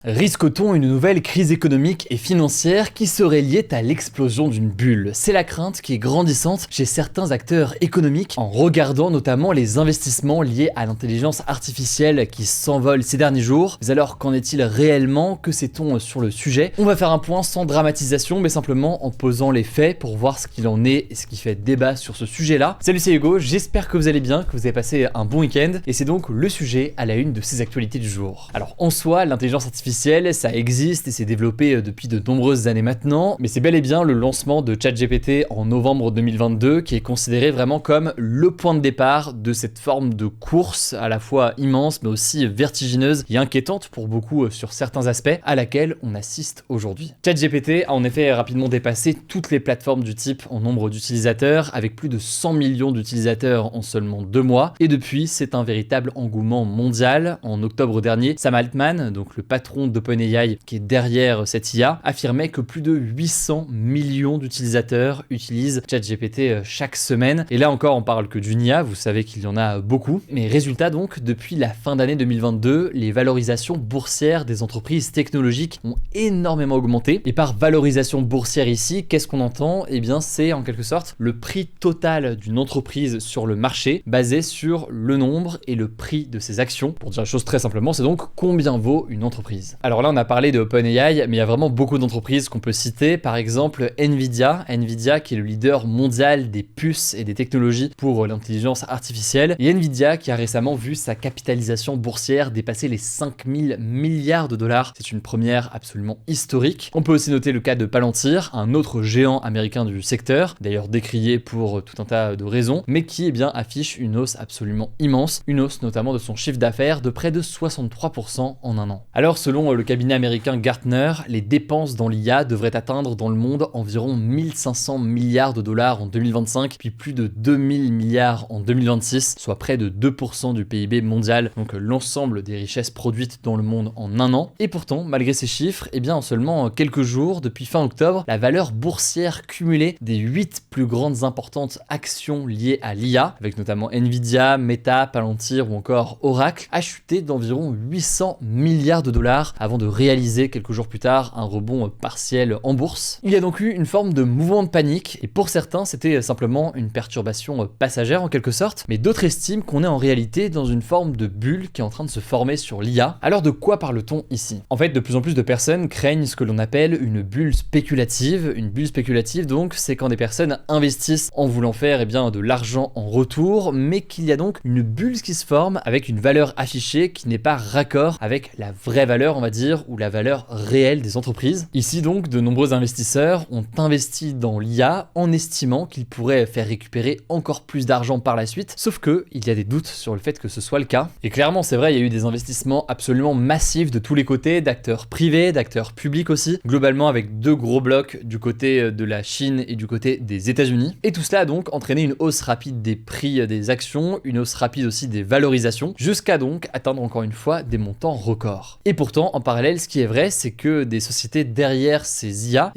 Risque-t-on une nouvelle crise économique et financière qui serait liée à l'explosion d'une bulle? C'est la crainte qui est grandissante chez certains acteurs économiques en regardant notamment les investissements liés à l'intelligence artificielle qui s'envolent ces derniers jours. Mais alors qu'en est-il réellement? Que sait-on sur le sujet? On va faire un point sans dramatisation mais simplement en posant les faits pour voir ce qu'il en est et ce qui fait débat sur ce sujet-là. Salut, c'est Hugo, j'espère que vous allez bien, que vous avez passé un bon week-end et c'est donc le sujet à la une de ces actualités du jour. Alors en soi, l'intelligence artificielle ça existe et s'est développé depuis de nombreuses années maintenant, mais c'est bel et bien le lancement de ChatGPT en novembre 2022 qui est considéré vraiment comme le point de départ de cette forme de course à la fois immense mais aussi vertigineuse et inquiétante pour beaucoup sur certains aspects à laquelle on assiste aujourd'hui. ChatGPT a en effet rapidement dépassé toutes les plateformes du type en nombre d'utilisateurs avec plus de 100 millions d'utilisateurs en seulement 2 mois et depuis c'est un véritable engouement mondial. En octobre dernier, Sam Altman, donc le patron d'OpenAI qui est derrière cette IA, affirmait que plus de 800 millions d'utilisateurs utilisent ChatGPT chaque semaine. Et là encore, on parle que d'une IA, vous savez qu'il y en a beaucoup. Mais résultat donc, depuis la fin d'année 2022, les valorisations boursières des entreprises technologiques ont énormément augmenté. Et par valorisation boursière ici, qu'est-ce qu'on entend? Eh bien, c'est en quelque sorte le prix total d'une entreprise sur le marché, basé sur le nombre et le prix de ses actions. Pour dire la chose très simplement, c'est donc combien vaut une entreprise. Alors là, on a parlé de OpenAI, mais il y a vraiment beaucoup d'entreprises qu'on peut citer. Par exemple, Nvidia qui est le leader mondial des puces et des technologies pour l'intelligence artificielle. Et Nvidia qui a récemment vu sa capitalisation boursière dépasser les 5000 milliards de dollars. C'est une première absolument historique. On peut aussi noter le cas de Palantir, un autre géant américain du secteur, d'ailleurs décrié pour tout un tas de raisons, mais qui affiche une hausse absolument immense, une hausse notamment de son chiffre d'affaires de près de 63% en un an. Alors selon le cabinet américain Gartner, les dépenses dans l'IA devraient atteindre dans le monde environ 1500 milliards de dollars en 2025, puis plus de 2000 milliards en 2026, soit près de 2% du PIB mondial, donc l'ensemble des richesses produites dans le monde en un an. Et pourtant, malgré ces chiffres, en seulement quelques jours, depuis fin octobre, la valeur boursière cumulée des 8 plus grandes importantes actions liées à l'IA, avec notamment Nvidia, Meta, Palantir ou encore Oracle, a chuté d'environ 800 milliards de dollars avant de réaliser quelques jours plus tard un rebond partiel en bourse. Il y a donc eu une forme de mouvement de panique et pour certains c'était simplement une perturbation passagère en quelque sorte, mais d'autres estiment qu'on est en réalité dans une forme de bulle qui est en train de se former sur l'IA. Alors de quoi parle-t-on ici? En fait, de plus en plus de personnes craignent ce que l'on appelle une bulle spéculative. Une bulle spéculative donc c'est quand des personnes investissent en voulant faire de l'argent en retour, mais qu'il y a donc une bulle qui se forme avec une valeur affichée qui n'est pas raccord avec la vraie valeur, on va dire, ou la valeur réelle des entreprises. Ici donc, de nombreux investisseurs ont investi dans l'IA en estimant qu'ils pourraient faire récupérer encore plus d'argent par la suite, sauf que il y a des doutes sur le fait que ce soit le cas. Et clairement, c'est vrai, il y a eu des investissements absolument massifs de tous les côtés, d'acteurs privés, d'acteurs publics aussi, globalement avec deux gros blocs du côté de la Chine et du côté des États-Unis. Et tout cela a donc entraîné une hausse rapide des prix des actions, une hausse rapide aussi des valorisations, jusqu'à donc atteindre encore une fois des montants records. Et pourtant, en parallèle, ce qui est vrai, c'est que des sociétés derrière ces IA,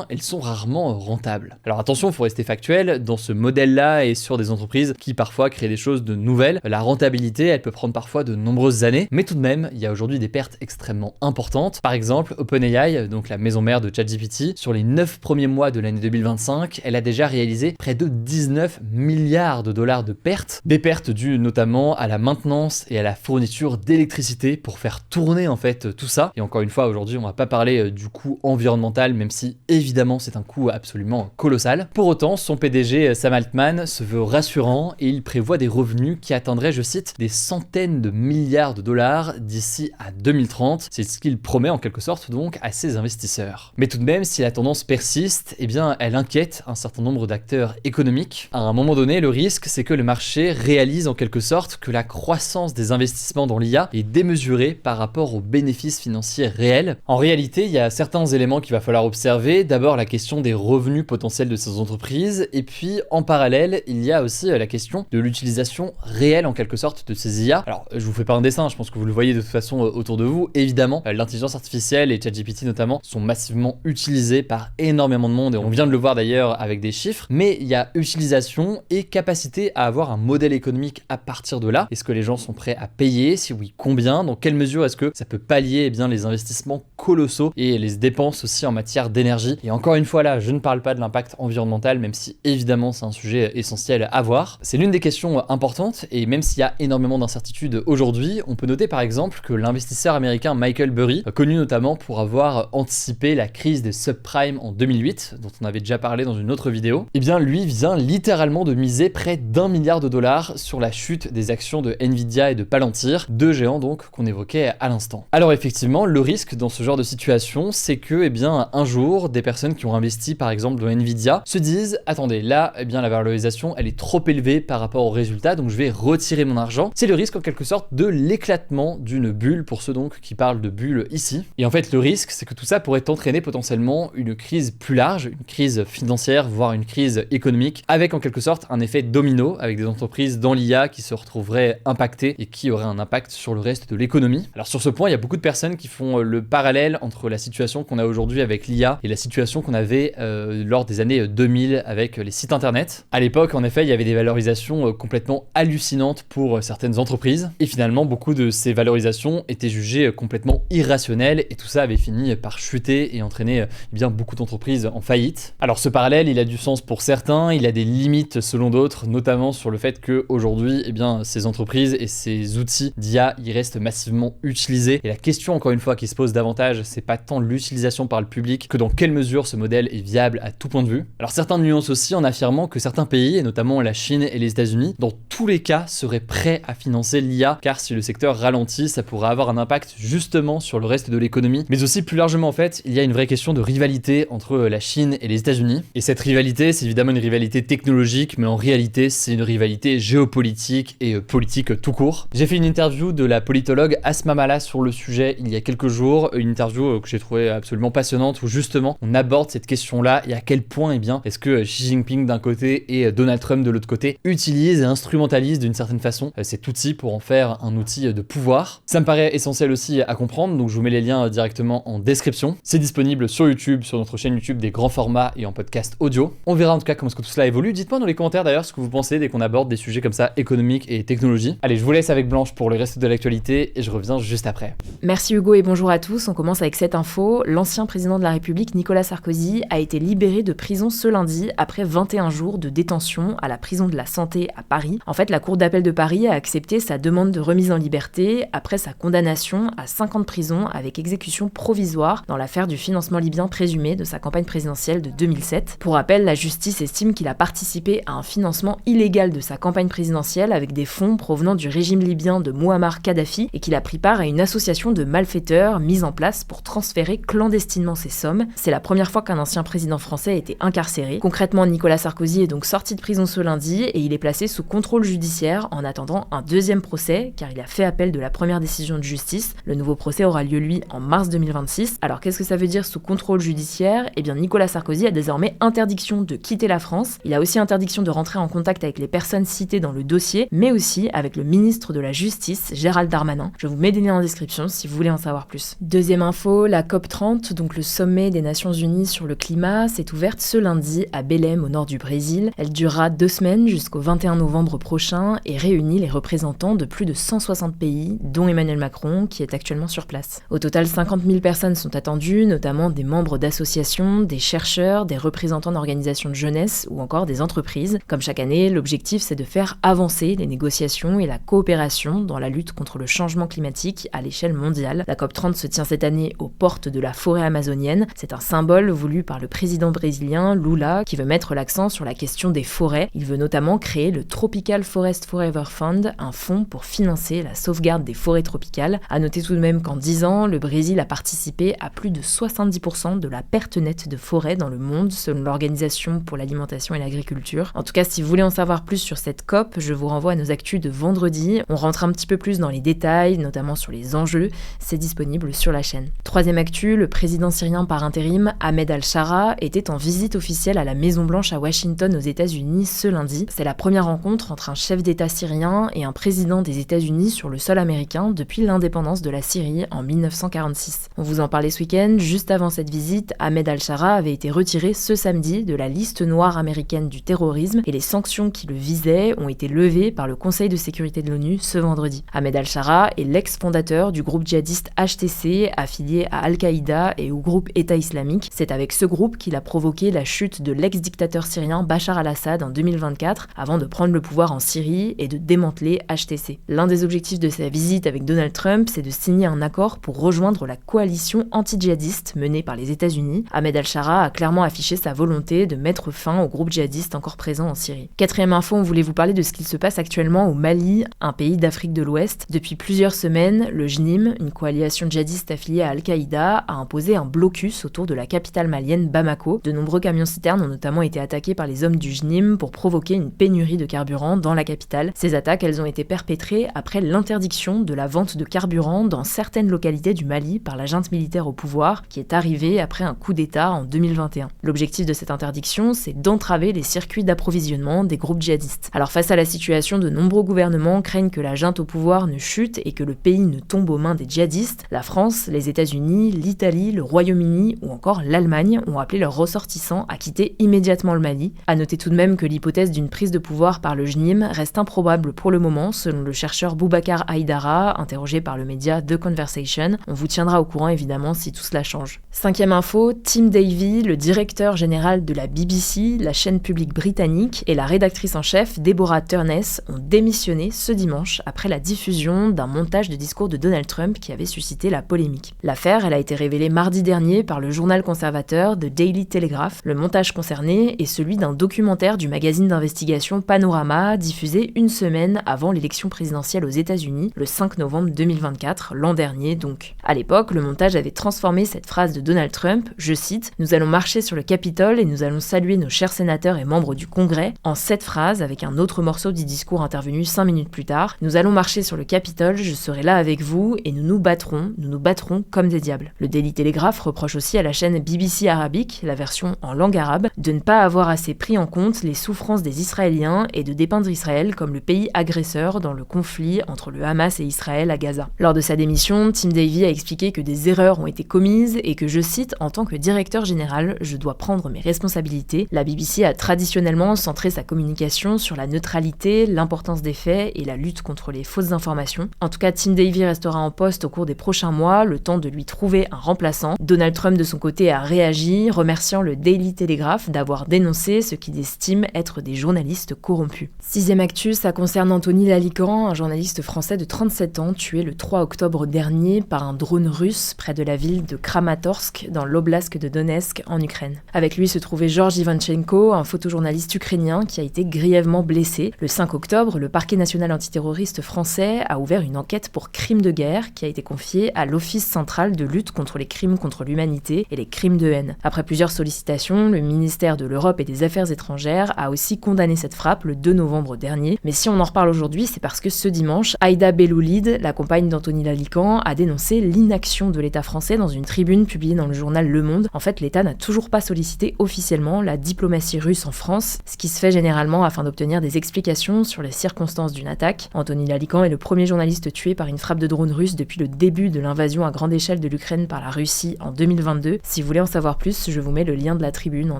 elles sont rarement rentables. Alors attention, il faut rester factuel, dans ce modèle-là et sur des entreprises qui parfois créent des choses de nouvelles, la rentabilité, elle peut prendre parfois de nombreuses années, mais tout de même, il y a aujourd'hui des pertes extrêmement importantes. Par exemple, OpenAI, donc la maison mère de ChatGPT, sur les 9 premiers mois de l'année 2025, elle a déjà réalisé près de 19 milliards de dollars de pertes, des pertes dues notamment à la maintenance et à la fourniture d'électricité pour faire tourner en fait tout ça. Et encore une fois, aujourd'hui, on va pas parler du coût environnemental, même si évidemment c'est un coût absolument colossal. Pour autant, son PDG Sam Altman se veut rassurant et il prévoit des revenus qui atteindraient, je cite, des centaines de milliards de dollars d'ici à 2030. C'est ce qu'il promet en quelque sorte donc à ses investisseurs. Mais tout de même, si la tendance persiste, elle inquiète un certain nombre d'acteurs économiques. À un moment donné, le risque, c'est que le marché réalise en quelque sorte que la croissance des investissements dans l'IA est démesurée par rapport aux bénéfices financiers réels. En réalité, il y a certains éléments qu'il va falloir observer. D'abord, la question des revenus potentiels de ces entreprises. Et puis, en parallèle, il y a aussi la question de l'utilisation réelle, en quelque sorte, de ces IA. Alors, je vous fais pas un dessin, je pense que vous le voyez de toute façon autour de vous. Évidemment, l'intelligence artificielle et ChatGPT notamment sont massivement utilisés par énormément de monde. Et on vient de le voir d'ailleurs avec des chiffres. Mais il y a utilisation et capacité à avoir un modèle économique à partir de là. Est-ce que les gens sont prêts à payer? Si oui, combien? Dans quelle mesure est-ce que ça peut pallier balayer les investissements colossaux et les dépenses aussi en matière d'énergie. Et encore une fois là, je ne parle pas de l'impact environnemental, même si évidemment c'est un sujet essentiel à voir. C'est l'une des questions importantes, et même s'il y a énormément d'incertitudes aujourd'hui, on peut noter par exemple que l'investisseur américain Michael Burry, connu notamment pour avoir anticipé la crise des subprimes en 2008, dont on avait déjà parlé dans une autre vidéo, et bien lui vient littéralement de miser près d'1 milliard de dollars sur la chute des actions de Nvidia et de Palantir, deux géants donc qu'on évoquait à l'instant. Alors effectivement, le risque dans ce genre de situation, c'est que un jour, des personnes qui ont investi par exemple dans Nvidia se disent attendez, là la valorisation elle est trop élevée par rapport aux résultats, donc je vais retirer mon argent. C'est le risque en quelque sorte de l'éclatement d'une bulle, pour ceux donc qui parlent de bulle ici. Et en fait le risque, c'est que tout ça pourrait entraîner potentiellement une crise plus large, une crise financière, voire une crise économique, avec en quelque sorte un effet domino, avec des entreprises dans l'IA qui se retrouveraient impactées et qui auraient un impact sur le reste de l'économie. Alors sur ce point, il y a beaucoup de personnes qui font le parallèle entre la situation qu'on a aujourd'hui avec l'IA et la situation qu'on avait lors des années 2000 avec les sites internet. À l'époque, en effet, il y avait des valorisations complètement hallucinantes pour certaines entreprises, et finalement, beaucoup de ces valorisations étaient jugées complètement irrationnelles, et tout ça avait fini par chuter et entraîner beaucoup d'entreprises en faillite. Alors ce parallèle, il a du sens pour certains, il a des limites selon d'autres, notamment sur le fait qu'aujourd'hui, ces entreprises et ces outils d'IA, ils restent massivement utilisés, et la question encore une fois qui se pose davantage, c'est pas tant l'utilisation par le public que dans quelle mesure ce modèle est viable à tout point de vue. Alors certains nuancent aussi en affirmant que certains pays, et notamment la Chine et les États-Unis, dans tous les cas seraient prêts à financer l'IA, car si le secteur ralentit, ça pourrait avoir un impact justement sur le reste de l'économie. Mais aussi plus largement en fait, il y a une vraie question de rivalité entre la Chine et les États-Unis. Et cette rivalité, c'est évidemment une rivalité technologique, mais en réalité, c'est une rivalité géopolitique et politique tout court. J'ai fait une interview de la politologue Asma Mala sur le sujet il y a quelques jours, une interview que j'ai trouvée absolument passionnante, où justement on aborde cette question-là et à quel point est-ce que Xi Jinping d'un côté et Donald Trump de l'autre côté utilisent et instrumentalisent d'une certaine façon cet outil pour en faire un outil de pouvoir. Ça me paraît essentiel aussi à comprendre, donc je vous mets les liens directement en description. C'est disponible sur YouTube, sur notre chaîne YouTube des grands formats et en podcast audio. On verra en tout cas comment est-ce que tout cela évolue. Dites-moi dans les commentaires d'ailleurs ce que vous pensez dès qu'on aborde des sujets comme ça, économiques et technologie. Allez, je vous laisse avec Blanche pour le reste de l'actualité et je reviens juste après. Merci Hugo et bonjour à tous. On commence avec cette info. L'ancien président de la République, Nicolas Sarkozy, a été libéré de prison ce lundi après 21 jours de détention à la prison de la Santé à Paris. En fait, la Cour d'appel de Paris a accepté sa demande de remise en liberté après sa condamnation à 5 ans de prison avec exécution provisoire dans l'affaire du financement libyen présumé de sa campagne présidentielle de 2007. Pour rappel, la justice estime qu'il a participé à un financement illégal de sa campagne présidentielle avec des fonds provenant du régime libyen de Mouammar Kadhafi et qu'il a pris part à une association de malfaiteurs mise en place pour transférer clandestinement ces sommes. C'est la première fois qu'un ancien président français a été incarcéré. Concrètement, Nicolas Sarkozy est donc sorti de prison ce lundi et il est placé sous contrôle judiciaire en attendant un deuxième procès car il a fait appel de la première décision de justice. Le nouveau procès aura lieu lui en mars 2026. Alors qu'est-ce que ça veut dire sous contrôle judiciaire ? Eh bien Nicolas Sarkozy a désormais interdiction de quitter la France. Il a aussi interdiction de rentrer en contact avec les personnes citées dans le dossier, mais aussi avec le ministre de la Justice, Gérald Darmanin. Je vous mets des liens en description si vous voulez en savoir plus. Deuxième info, la COP30, donc le sommet des Nations Unies sur le climat, s'est ouverte ce lundi à Belém au nord du Brésil. Elle durera 2 semaines jusqu'au 21 novembre prochain et réunit les représentants de plus de 160 pays, dont Emmanuel Macron, qui est actuellement sur place. Au total, 50 000 personnes sont attendues, notamment des membres d'associations, des chercheurs, des représentants d'organisations de jeunesse ou encore des entreprises. Comme chaque année, l'objectif c'est de faire avancer les négociations et la coopération dans la lutte contre le changement climatique à l'échelle mondiale. La COP30 se tient cette année aux portes de la forêt amazonienne. C'est un symbole voulu par le président brésilien Lula qui veut mettre l'accent sur la question des forêts. Il veut notamment créer le Tropical Forest Forever Fund, un fonds pour financer la sauvegarde des forêts tropicales. À noter tout de même qu'en 10 ans, le Brésil a participé à plus de 70% de la perte nette de forêts dans le monde, selon l'Organisation pour l'alimentation et l'agriculture. En tout cas, si vous voulez en savoir plus sur cette COP, je vous renvoie à nos actus de vendredi. On rentre un petit peu plus dans les détails, notamment sur les enjeux. C'est disponible sur la chaîne. semaine. Troisième actu, le président syrien par intérim, Ahmed al-Shara, était en visite officielle à la Maison-Blanche à Washington aux États-Unis ce lundi. C'est la première rencontre entre un chef d'État syrien et un président des États-Unis sur le sol américain depuis l'indépendance de la Syrie en 1946. On vous en parlait ce week-end, juste avant cette visite, Ahmed al-Shara avait été retiré ce samedi de la liste noire américaine du terrorisme et les sanctions qui le visaient ont été levées par le Conseil de sécurité de l'ONU ce vendredi. Ahmed al-Shara est l'ex-fondateur du groupe djihadiste HTC, affilié à Al-Qaïda et au groupe État islamique. C'est avec ce groupe qu'il a provoqué la chute de l'ex-dictateur syrien Bachar al-Assad en 2024, avant de prendre le pouvoir en Syrie et de démanteler HTC. L'un des objectifs de sa visite avec Donald Trump, c'est de signer un accord pour rejoindre la coalition anti-djihadiste menée par les États-Unis. Ahmed al-Shara a clairement affiché sa volonté de mettre fin au groupe djihadiste encore présent en Syrie. Quatrième info, on voulait vous parler de ce qu'il se passe actuellement au Mali, un pays d'Afrique de l'Ouest. Depuis plusieurs semaines, le JNIM, une coalition djihadiste affiliée à Al-Qaïda, a imposé un blocus autour de la capitale malienne Bamako. De nombreux camions-citernes ont notamment été attaqués par les hommes du JNIM pour provoquer une pénurie de carburant dans la capitale. Ces attaques, elles ont été perpétrées après l'interdiction de la vente de carburant dans certaines localités du Mali par la junte militaire au pouvoir, qui est arrivée après un coup d'État en 2021. L'objectif de cette interdiction, c'est d'entraver les circuits d'approvisionnement des groupes djihadistes. Alors face à la situation, de nombreux gouvernements craignent que la junte au pouvoir ne chute et que le pays ne tombe aux mains des djihadistes. La France, les États-Unis, l'Italie, le Royaume-Uni ou encore l'Allemagne ont appelé leurs ressortissants à quitter immédiatement le Mali. À noter tout de même que l'hypothèse d'une prise de pouvoir par le JNIM reste improbable pour le moment, selon le chercheur Boubacar Haïdara, interrogé par le média The Conversation. On vous tiendra au courant évidemment si tout cela change. Cinquième info, Tim Davie, le directeur général de la BBC, la chaîne publique britannique, et la rédactrice en chef, Deborah Turness, ont démissionné ce dimanche après la diffusion d'un montage de discours de Donald Trump qui avait suscité la polémique. L'affaire, elle a été révélée mardi dernier par le journal conservateur The Daily Telegraph. Le montage concerné est celui d'un documentaire du magazine d'investigation Panorama, diffusé une semaine avant l'élection présidentielle aux États-Unis, le 5 novembre 2024, l'an dernier donc. À l'époque, le montage avait transformé cette phrase de Donald Trump, je cite, « Nous allons marcher sur le Capitole et nous allons saluer nos chers sénateurs et membres du Congrès », en cette phrase avec un autre morceau du discours intervenu 5 minutes plus tard, « Nous allons marcher sur le Capitole, je serai là avec vous et nous nous battrons comme des diables ». Le Daily Telegraph reproche aussi à la chaîne BBC Arabique, la version en langue arabe, de ne pas avoir assez pris en compte les souffrances des Israéliens et de dépeindre Israël comme le pays agresseur dans le conflit entre le Hamas et Israël à Gaza. Lors de sa démission, Tim Davie a expliqué que des erreurs ont été commises et que, je cite, « En tant que directeur général, je dois prendre mes responsabilités ». La BBC a traditionnellement centré sa communication sur la neutralité, l'importance des faits et la lutte contre les fausses informations. En tout cas, Tim Davie restera en poste au cours des prochains mois, le temps de lui trouver un remplaçant. Donald Trump, de son côté, a réagi, remerciant le Daily Telegraph d'avoir dénoncé ce qu'il estime être des journalistes corrompus. Sixième actu, ça concerne Anthony Lalican, un journaliste français de 37 ans, tué le 3 octobre dernier par un drone russe près de la ville de Kramatorsk, dans l'oblast de Donetsk, en Ukraine. Avec lui se trouvait Georges Ivanchenko, un photojournaliste ukrainien qui a été grièvement blessé. Le 5 octobre, le parquet national antiterroriste français a ouvert une enquête pour crime de guerre qui a été confiée à l'Office central de lutte contre les crimes contre l'humanité et les crimes de haine. Après plusieurs sollicitations, le ministère de l'Europe et des Affaires étrangères a aussi condamné cette frappe le 2 novembre dernier. Mais si on en reparle aujourd'hui, c'est parce que ce dimanche, Aïda Belloulid, la compagne d'Anthony Lalican, a dénoncé l'inaction de l'État français dans une tribune publiée dans le journal Le Monde. En fait, l'État n'a toujours pas sollicité officiellement la diplomatie russe en France, ce qui se fait généralement afin d'obtenir des explications sur les circonstances d'une attaque. Anthony Lalican est le premier journaliste tué par une frappe de drone russe depuis le début de l'invasion à grande échelle de l'Ukraine par la Russie en 2022. Si vous voulez en savoir plus, je vous mets le lien de la tribune en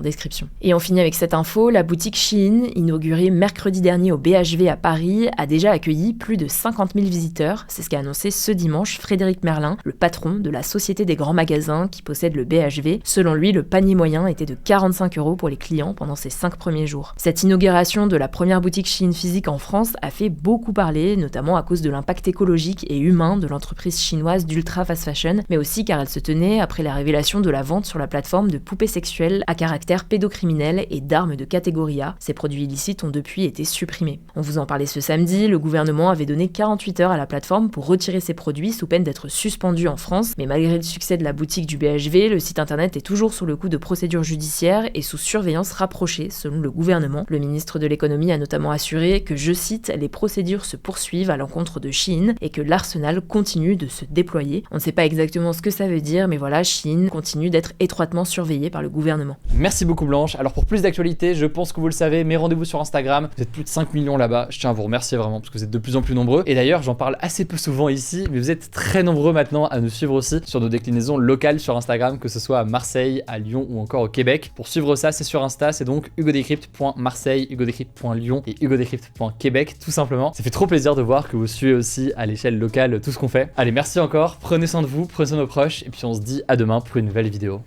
description. Et on finit avec cette info, la boutique Shein, inaugurée mercredi dernier au BHV à Paris, a déjà accueilli plus de 50 000 visiteurs. C'est ce qu'a annoncé ce dimanche Frédéric Merlin, le patron de la Société des grands magasins qui possède le BHV. Selon lui, le panier moyen était de 45 € pour les clients pendant ces 5 premiers jours. Cette inauguration de la première boutique Shein physique en France a fait beaucoup parler, notamment à cause de l'impact écologique et humain de l'entreprise chinoise d'ultra fast fashion, mais aussi car elle se tenait après la révélation de la vente sur la plateforme de poupées sexuelles à caractère pédocriminel et d'armes de catégorie A. Ces produits illicites ont depuis été supprimés. On vous en parlait ce samedi, le gouvernement avait donné 48 heures à la plateforme pour retirer ses produits sous peine d'être suspendu en France, mais malgré le succès de la boutique du BHV, le site internet est toujours sous le coup de procédures judiciaires et sous surveillance rapprochée, selon le gouvernement. Le ministre de l'économie a notamment assuré que, je cite, les procédures se poursuivent à l'encontre de Shein et que l'arsenal continue de se déployer. On ne sait pas exactement exactement ce que ça veut dire, mais voilà, Chine continue d'être étroitement surveillée par le gouvernement. Merci beaucoup Blanche. Alors pour plus d'actualités, je pense que vous le savez, mes rendez-vous sur Instagram, vous êtes plus de 5 millions là-bas, je tiens à vous remercier vraiment parce que vous êtes de plus en plus nombreux. Et d'ailleurs, j'en parle assez peu souvent ici, mais vous êtes très nombreux maintenant à nous suivre aussi sur nos déclinaisons locales sur Instagram, que ce soit à Marseille, à Lyon ou encore au Québec. Pour suivre ça, c'est sur Insta, c'est donc hugodécrypte.marseille, hugodécrypte.lyon et hugodécrypte.québec tout simplement. Ça fait trop plaisir de voir que vous suivez aussi à l'échelle locale tout ce qu'on fait. Allez, merci encore, prenez soin de vous, prenez soin de nos proches et puis on se dit à demain pour une nouvelle vidéo.